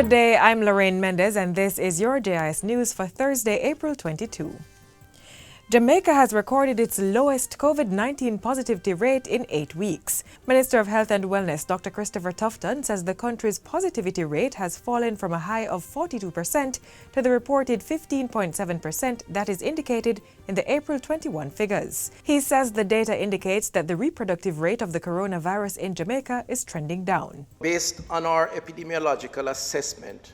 Good day, I'm Lorraine Mendez and this is your JIS News for Thursday, April 22. Jamaica has recorded its lowest COVID-19 positivity rate in 8 weeks. Minister of Health and Wellness Dr. Christopher Tufton says the country's positivity rate has fallen from a high of 42% to the reported 15.7% that is indicated in the April 21 figures. He says the data indicates that the reproductive rate of the coronavirus in Jamaica is trending down. Based on our epidemiological assessment,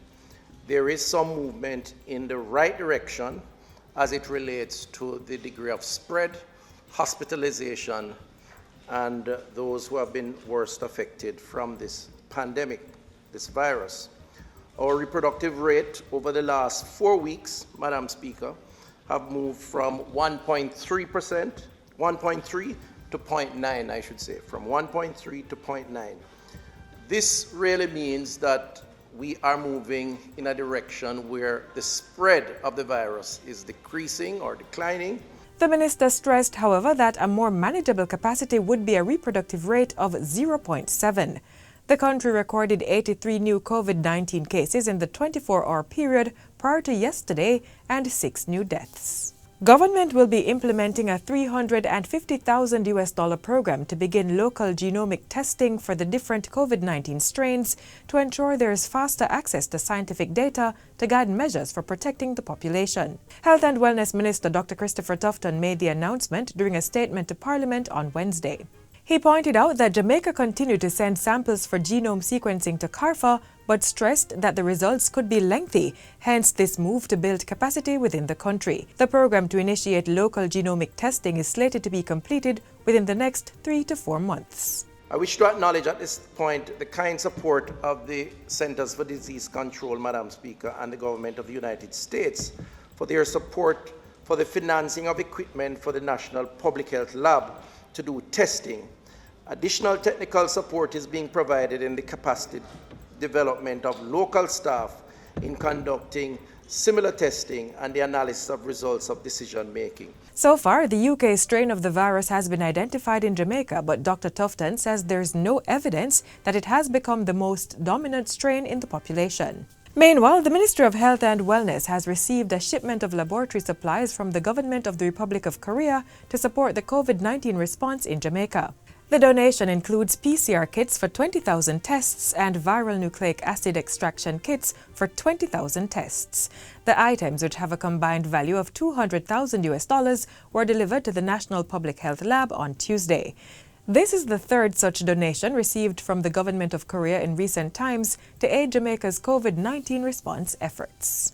there is some movement in the right direction as it relates to the degree of spread, hospitalization, and those who have been worst affected from this pandemic, this virus. Our reproductive rate over the last 4 weeks, Madam Speaker, have moved from 1.3% to 0.9, I should say, from 1.3 to 0.9. This really means that we are moving in a direction where the spread of the virus is decreasing or declining. The minister stressed, however, that a more manageable capacity would be a reproductive rate of 0.7. The country recorded 83 new COVID-19 cases in the 24-hour period prior to yesterday and 6 new deaths. Government will be implementing a $350,000 program to begin local genomic testing for the different COVID-19 strains to ensure there is faster access to scientific data to guide measures for protecting the population. Health and Wellness Minister Dr. Christopher Tufton made the announcement during a statement to Parliament on Wednesday. He pointed out that Jamaica continued to send samples for genome sequencing to CARFA, but stressed that the results could be lengthy, hence this move to build capacity within the country. The program to initiate local genomic testing is slated to be completed within the next 3 to 4 months. I wish to acknowledge at this point the kind support of the Centers for Disease Control, Madam Speaker, and the Government of the United States for their support for the financing of equipment for the National Public Health Lab to do testing. Additional technical support is being provided in the capacity development of local staff in conducting similar testing and the analysis of results of decision making. So far, the UK strain of the virus has been identified in Jamaica, but Dr. Tufton says there's no evidence that it has become the most dominant strain in the population. Meanwhile, the Ministry of Health and Wellness has received a shipment of laboratory supplies from the Government of the Republic of Korea to support the COVID-19 response in Jamaica. The donation includes PCR kits for 20,000 tests and viral nucleic acid extraction kits for 20,000 tests. The items, which have a combined value of $200,000, were delivered to the National Public Health Lab on Tuesday. This is the third such donation received from the Government of Korea in recent times to aid Jamaica's COVID-19 response efforts.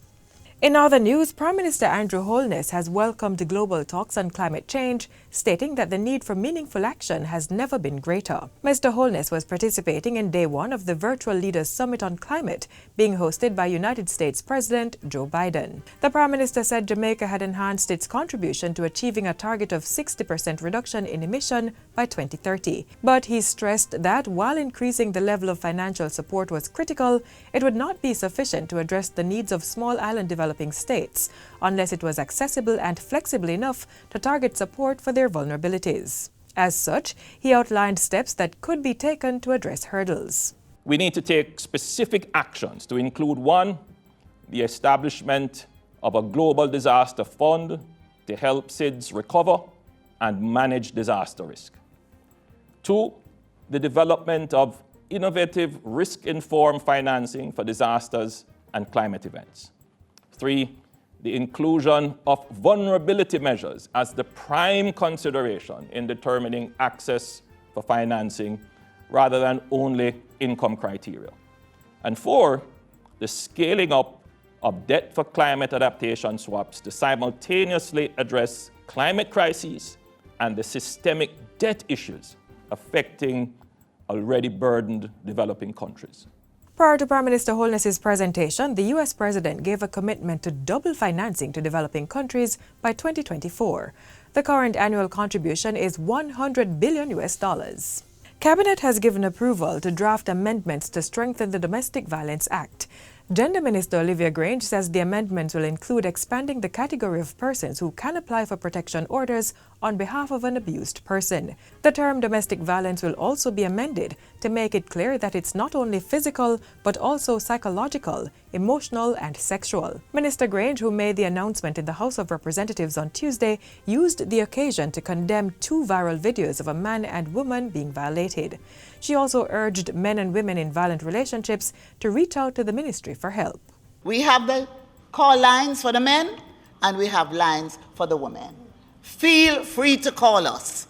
In other news, Prime Minister Andrew Holness has welcomed global talks on climate change, stating that the need for meaningful action has never been greater. Mr. Holness was participating in Day 1 of the Virtual Leaders Summit on Climate, being hosted by United States President Joe Biden. The Prime Minister said Jamaica had enhanced its contribution to achieving a target of 60% reduction in emission by 2030. But he stressed that while increasing the level of financial support was critical, it would not be sufficient to address the needs of small island developing states unless it was accessible and flexible enough to target support for their vulnerabilities. As such, he outlined steps that could be taken to address hurdles. We need to take specific actions to include 1, the establishment of a global disaster fund to help SIDS recover and manage disaster risk. 2, the development of innovative risk-informed financing for disasters and climate events. 3, the inclusion of vulnerability measures as the prime consideration in determining access for financing rather than only income criteria. And 4, the scaling up of debt for climate adaptation swaps to simultaneously address climate crises and the systemic debt issues affecting already burdened developing countries. Prior to Prime Minister Holness's presentation, the U.S. President gave a commitment to double financing to developing countries by 2024. The current annual contribution is $100 billion. Cabinet has given approval to draft amendments to strengthen the Domestic Violence Act. Gender Minister Olivia Grange says the amendments will include expanding the category of persons who can apply for protection orders on behalf of an abused person. The term domestic violence will also be amended to make it clear that it's not only physical but also psychological, emotional and sexual. Minister Grange, who made the announcement in the House of Representatives on Tuesday, used the occasion to condemn 2 viral videos of a man and woman being violated. She also urged men and women in violent relationships to reach out to the ministry for help. We have the call lines for the men and we have lines for the women. Feel free to call us.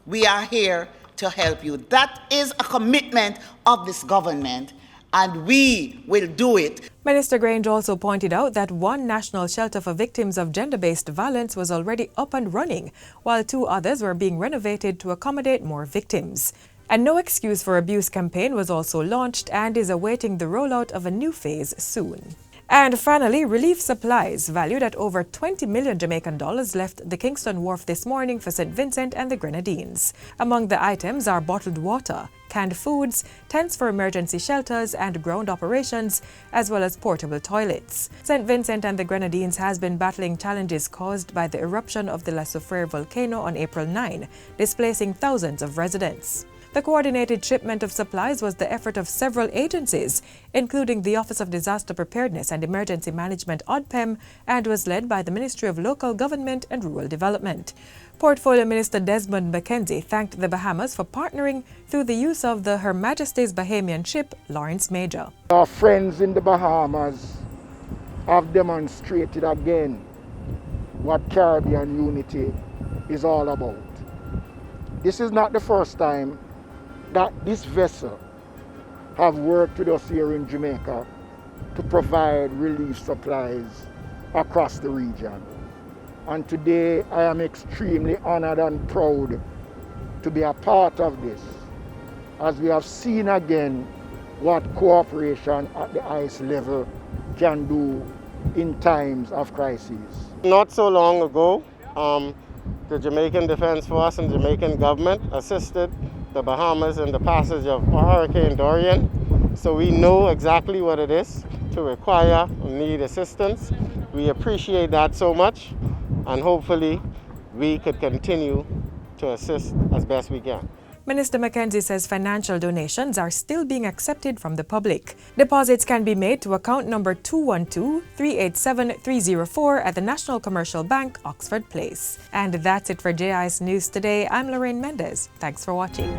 We are here to help you. That is a commitment of this government and we will do it. Minister Grange also pointed out that one national shelter for victims of gender-based violence was already up and running, while 2 others were being renovated to accommodate more victims. A No Excuse for Abuse campaign was also launched and is awaiting the rollout of a new phase soon. And finally, relief supplies valued at over 20 million Jamaican dollars left the Kingston Wharf this morning for St. Vincent and the Grenadines. Among the items are bottled water, canned foods, tents for emergency shelters and ground operations, as well as portable toilets. St. Vincent and the Grenadines has been battling challenges caused by the eruption of the La Soufrière volcano on April 9, displacing thousands of residents. The coordinated shipment of supplies was the effort of several agencies, including the Office of Disaster Preparedness and Emergency Management (ODPEM), and was led by the Ministry of Local Government and Rural Development. Portfolio Minister Desmond McKenzie thanked the Bahamas for partnering through the use of the Her Majesty's Bahamian ship, Lawrence Major. Our friends in the Bahamas have demonstrated again what Caribbean unity is all about. This is not the first time that this vessel have worked with us here in Jamaica to provide relief supplies across the region. And today I am extremely honored and proud to be a part of this, as we have seen again what cooperation at the highest level can do in times of crisis. Not so long ago, the Jamaican Defense Force and Jamaican government assisted the Bahamas in the passage of Hurricane Dorian. So we know exactly what it is to require and need assistance. We appreciate that so much, and hopefully we could continue to assist as best we can. Minister McKenzie says financial donations are still being accepted from the public. Deposits can be made to account number 212-387-304 at the National Commercial Bank, Oxford Place. And that's it for JIS News Today. I'm Lorraine Mendez. Thanks for watching.